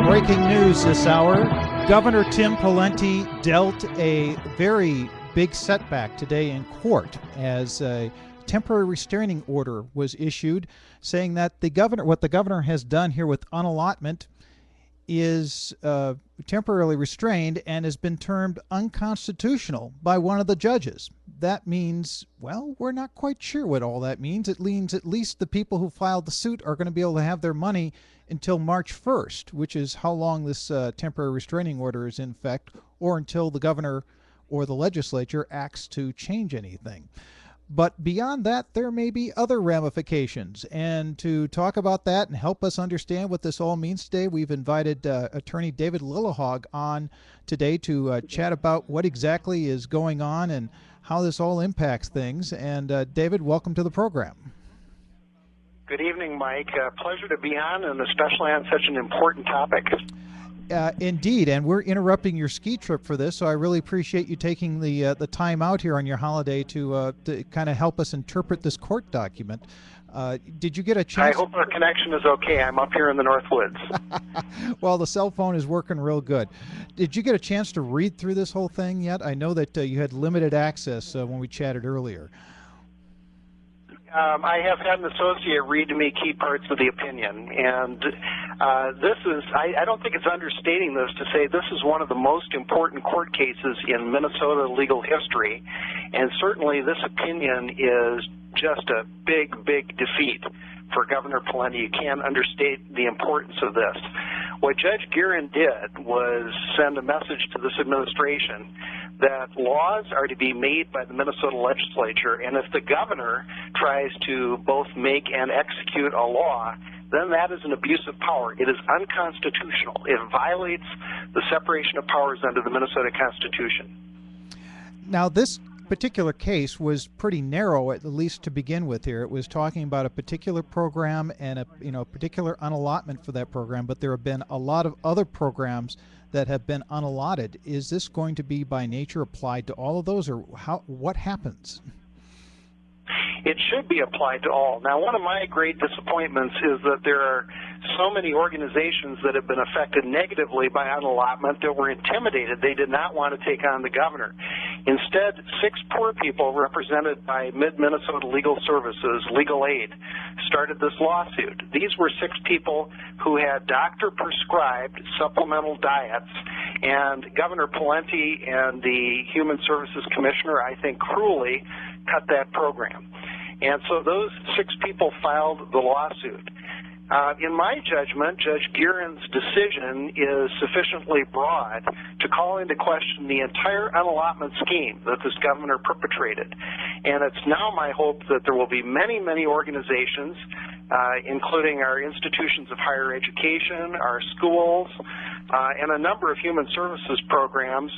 Breaking news this hour. Governor Tim Pawlenty dealt a very big setback today in court as a temporary restraining order was issued saying that what the governor has done here with unallotment is temporarily restrained and has been termed unconstitutional by one of the judges. That means, well, we're not quite sure what all that means. It means at least the people who filed the suit are going to be able to have their money until March 1st, which is how long this temporary restraining order is in effect, or until the governor or the legislature acts to change anything. But beyond that, there may be other ramifications. And to talk about that and help us understand what this all means today, we've invited attorney David Lillehaug on today to chat about what exactly is going on and how this all impacts things. And David, welcome to the program. Good evening, Mike. Pleasure to be on, and especially on such an important topic. Indeed, and we're interrupting your ski trip for this, so I really appreciate you taking the time out here on your holiday to kind of help us interpret this court document. Did you get a chance? I hope the connection is okay. I'm up here in the North Woods. Well, the cell phone is working real good. Did you get a chance to read through this whole thing yet? I know that you had limited access when we chatted earlier. I have had an associate read to me key parts of the opinion, and I don't think it's understating this to say this is one of the most important court cases in Minnesota legal history, and certainly this opinion is just a big, big defeat for Governor Pawlenty. You can't understate the importance of this. What Judge Gearin did was send a message to this administration that laws are to be made by the Minnesota legislature, and if the governor tries to both make and execute a law, then that is an abuse of power. It is unconstitutional. It violates the separation of powers under the Minnesota Constitution. Now, this particular case was pretty narrow, at least to begin with here. It was talking about a particular program and a particular unallotment for that program, but there have been a lot of other programs that have been unallotted. Is this going to be by nature applied to all of those, or what happens? It should be applied to all. Now, one of my great disappointments is that there are so many organizations that have been affected negatively by unallotment that were intimidated. They did not want to take on the governor. Instead, 6 poor people represented by Mid-Minnesota Legal Services, Legal Aid, started this lawsuit. These were 6 people who had doctor-prescribed supplemental diets, and Governor Pawlenty and the Human Services Commissioner, I think, cruelly cut that program. And so those 6 people filed the lawsuit. In my judgment, Judge Gearin's decision is sufficiently broad to call into question the entire unallotment scheme that this governor perpetrated. And it's now my hope that there will be many, many organizations, including our institutions of higher education, our schools, and a number of human services programs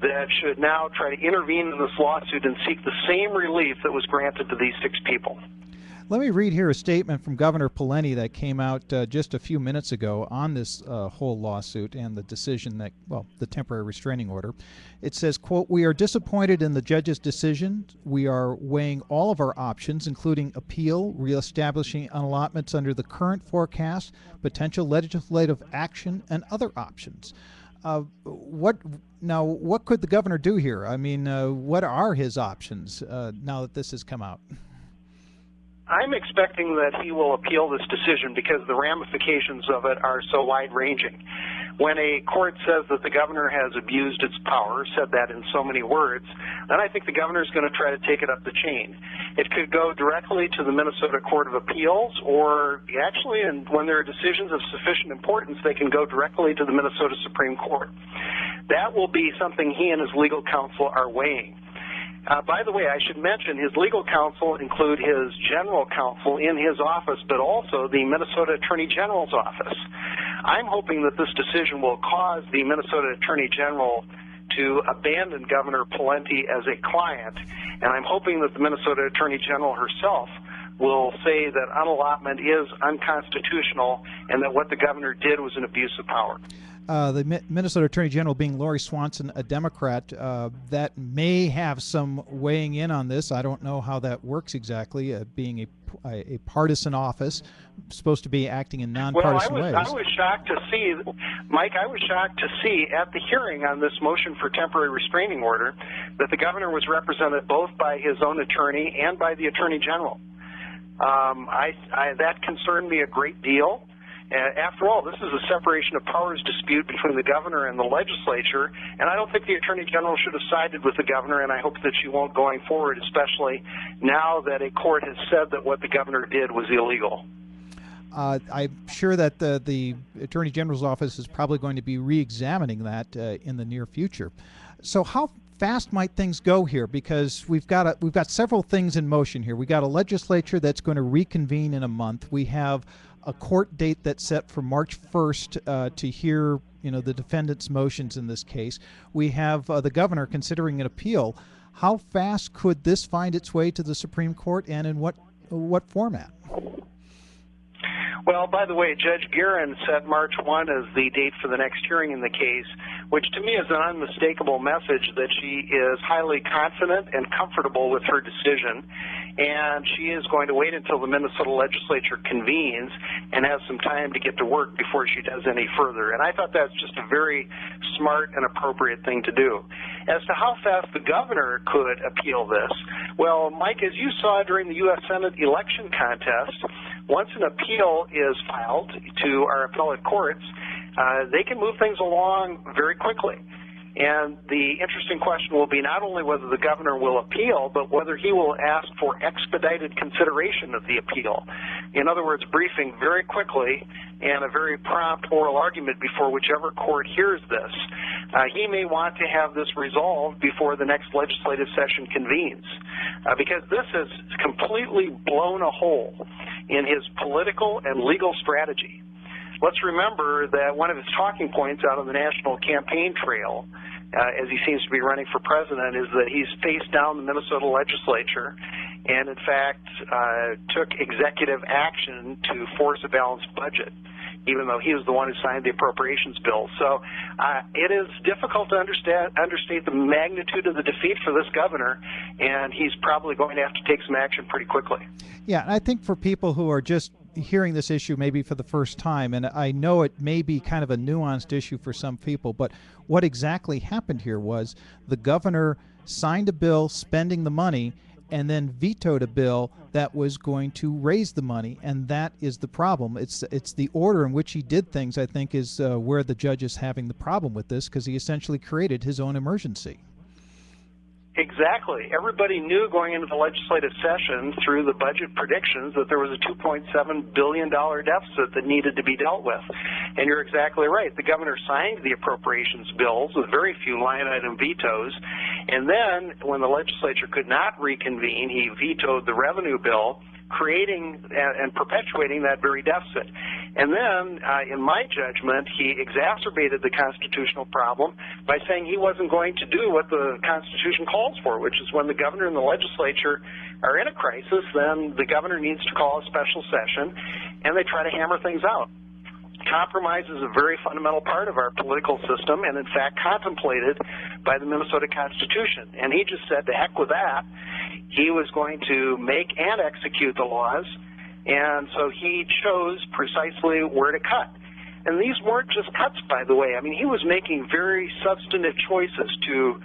that should now try to intervene in this lawsuit and seek the same relief that was granted to these 6 people. Let me read here a statement from Governor Pawlenty that came out just a few minutes ago on this whole lawsuit and the decision that, well, the temporary restraining order. It says, quote, "We are disappointed in the judge's decision. We are weighing all of our options, including appeal, reestablishing unallotments under the current forecast, potential legislative action, and other options." What could the governor do here? I mean, what are his options now that this has come out? I'm expecting that he will appeal this decision because the ramifications of it are so wide-ranging. When a court says that the governor has abused its power, said that in so many words, then I think the governor is going to try to take it up the chain. It could go directly to the Minnesota Court of Appeals, or actually, and when there are decisions of sufficient importance, they can go directly to the Minnesota Supreme Court. That will be something he and his legal counsel are weighing. By the way, I should mention his legal counsel include his general counsel in his office, but also the Minnesota Attorney General's office. I'm hoping that this decision will cause the Minnesota Attorney General to abandon Governor Pawlenty as a client, and I'm hoping that the Minnesota Attorney General herself will say that unallotment is unconstitutional and that what the governor did was an abuse of power. the Minnesota Attorney General being Lori Swanson, a Democrat, that may have some weighing in on this. I don't know how that works exactly, being a partisan office, supposed to be acting in nonpartisan ways. I was shocked to see, Mike, at the hearing on this motion for temporary restraining order that the governor was represented both by his own attorney and by the Attorney General. That concerned me a great deal. After all, this is a separation of powers dispute between the governor and the legislature, and I don't think the Attorney General should have sided with the governor, and I hope that she won't going forward, especially now that a court has said that what the governor did was illegal. I'm sure that the Attorney General's office is probably going to be re-examining that in the near future. So how fast might things go here? Because we've got several things in motion here. We've got a legislature that's going to reconvene in a month. We have a court date that's set for March 1st to hear, the defendant's motions in this case. We have the governor considering an appeal. How fast could this find its way to the Supreme Court, and in what format? Well, by the way, Judge Gearin set March 1 as the date for the next hearing in the case, which to me is an unmistakable message that she is highly confident and comfortable with her decision, and she is going to wait until the Minnesota legislature convenes and has some time to get to work before she does any further. And I thought that's just a very smart and appropriate thing to do. As to how fast the governor could appeal this, well, Mike, as you saw during the U.S. Senate election contest, once an appeal is filed to our appellate courts, they can move things along very quickly. And the interesting question will be not only whether the governor will appeal, but whether he will ask for expedited consideration of the appeal. In other words, briefing very quickly and a very prompt oral argument before whichever court hears this. He may want to have this resolved before the next legislative session convenes, because this has completely blown a hole in his political and legal strategy. Let's remember that one of his talking points out on the national campaign trail, as he seems to be running for president, is that he's faced down the Minnesota legislature and, in fact, took executive action to force a balanced budget, even though he was the one who signed the appropriations bill. So it is difficult to understate the magnitude of the defeat for this governor, and he's probably going to have to take some action pretty quickly. Yeah, and I think for people who are just hearing this issue maybe for the first time, and I know it may be kind of a nuanced issue for some people, but what exactly happened here was the governor signed a bill spending the money and then vetoed a bill that was going to raise the money, and that is the problem. It's the order in which he did things, I think, is where the judge is having the problem with this, because he essentially created his own emergency. Exactly. Everybody knew going into the legislative session through the budget predictions that there was a $2.7 billion deficit that needed to be dealt with. And you're exactly right. The governor signed the appropriations bills with very few line item vetoes. And then when the legislature could not reconvene, he vetoed the revenue bill, creating and perpetuating that very deficit. And then, in my judgment, he exacerbated the constitutional problem by saying he wasn't going to do what the Constitution calls for, which is when the governor and the legislature are in a crisis, then the governor needs to call a special session, and they try to hammer things out. Compromise is a very fundamental part of our political system, and in fact contemplated by the Minnesota Constitution. And he just said, to heck with that. He was going to make and execute the laws, and so he chose precisely where to cut. And these weren't just cuts, by the way. I mean, he was making very substantive choices to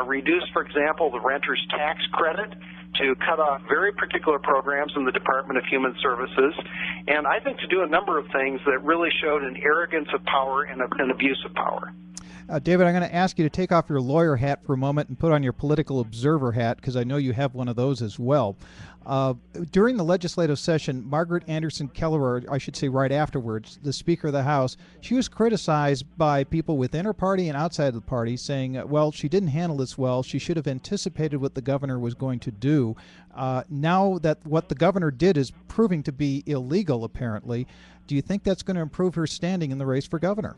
reduce, for example, the renter's tax credit, to cut off very particular programs in the Department of Human Services, and I think to do a number of things that really showed an arrogance of power and an abuse of power. David, I'm going to ask you to take off your lawyer hat for a moment and put on your political observer hat, because I know you have one of those as well. During the legislative session, Margaret Anderson Keller, or I should say right afterwards, the Speaker of the House, she was criticized by people within her party and outside of the party, saying, well, she didn't handle this well. She should have anticipated what the governor was going to do. Now that what the governor did is proving to be illegal, apparently, do you think that's going to improve her standing in the race for governor?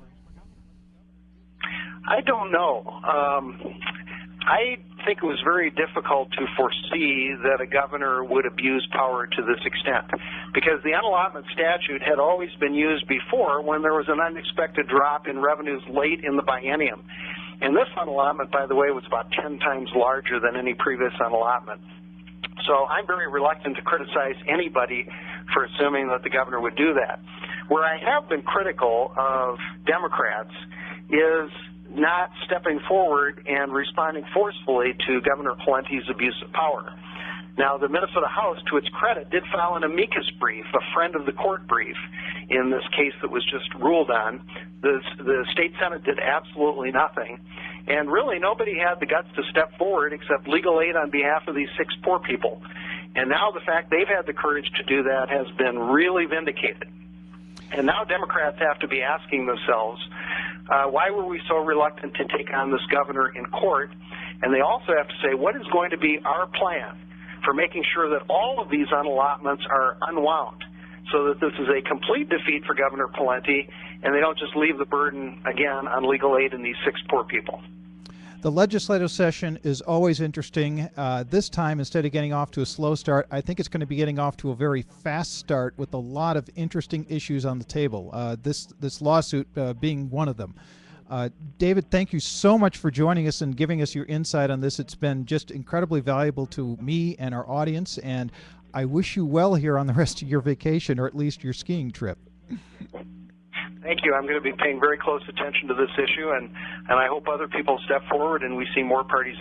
I don't know. I think it was very difficult to foresee that a governor would abuse power to this extent, because the unallotment statute had always been used before when there was an unexpected drop in revenues late in the biennium. And this unallotment, by the way, was about 10 times larger than any previous unallotment. So I'm very reluctant to criticize anybody for assuming that the governor would do that. Where I have been critical of Democrats is not stepping forward and responding forcefully to Governor Pawlenty's abuse of power. Now, the Minnesota House, to its credit, did file an amicus brief, a friend of the court brief, in this case that was just ruled on. The state Senate did absolutely nothing. And really, nobody had the guts to step forward except legal aid on behalf of these 6 poor people. And now the fact they've had the courage to do that has been really vindicated. And now Democrats have to be asking themselves, why were we so reluctant to take on this governor in court? And they also have to say, what is going to be our plan for making sure that all of these unallotments are unwound, so that this is a complete defeat for Governor Pawlenty, and they don't just leave the burden, again, on legal aid in these 6 poor people. The legislative session is always interesting. This time, instead of getting off to a slow start, I think it's going to be getting off to a very fast start with a lot of interesting issues on the table, this lawsuit being one of them. David, thank you so much for joining us and giving us your insight on this. It's been just incredibly valuable to me and our audience, and I wish you well here on the rest of your vacation, or at least your skiing trip. Thank you. I'm going to be paying very close attention to this issue, and I hope other people step forward and we see more parties